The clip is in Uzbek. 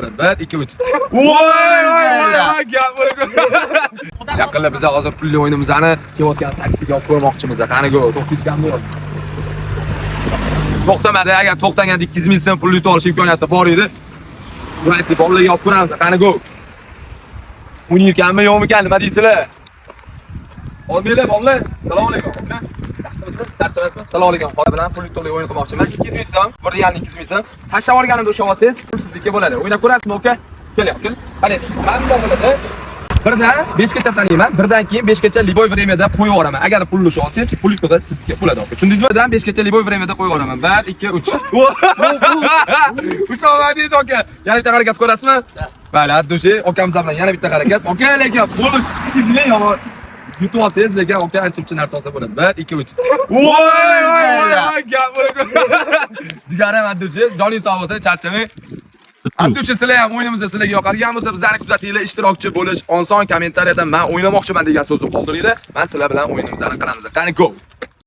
bo'ladi. 1 2 3. Voy, gap bo'ladi. Yaqinda biz hozir pulli o'yinimizni kelayotgan taksiga olib ko'rmoqchimiz. Qani go, to'xtatganmi yo'q? To'xtamadi, agar to'xtaganda 200 ming so'm pul yutib olish imkoniyati bor edi. Vaqti bolalarga olib ko'ramiz. Qani go. O'ynayotganmi yo'qmi ekan, nima deysizlar? Olmaylar, bolalar. Assalomu alaykum. Yaxshimisiz? Charchamasizmi? Assalomu alaykum. Qo'l bilan pul yutib o'yin qilmoqchiman. 200 ming so'm, 1 realni 200 ming so'm. Tashlab olganimda o'sha olsangiz, pul sizniki bo'ladi. O'ynab ko'rasizmi, aka? Keling. Qani, mana bo'ladi. Birdan 5 gacha sanayman. Birdan keyin 5 gacha liboy vremyada qo'yib yuboraman. Agar pulni usha olsangiz, pul yutib sizga bo'ladi, aka. Tushundingizmi? Birdan 5 gacha liboy vremyada qo'yib yuboraman. 1 2 3. Ushamadingiz, aka. Yana bitta harakat ko'rasizmi? Mayli, addushi, akamiz bilan yana bitta harakat. Aka, lekin pul 200 ming yomon. Yutib olsangiz, lekin aka ancha narsa olsa bo'ladi. 1 2 3. Voy, gap bo'ladi. Jigaram addushi, joningiz sog' bo'lsa, charchamang. Addushi, sizlar ham o'yinimizni sizlarga yoqadigan bo'lsa, bizlarni kuzatinglar, ishtirokchi bo'lish oson, kommentariyada men o'ynamoqchiman degan so'zni qoldiringlar. Men sizlar bilan o'yinimizni qilamiz. Qani go.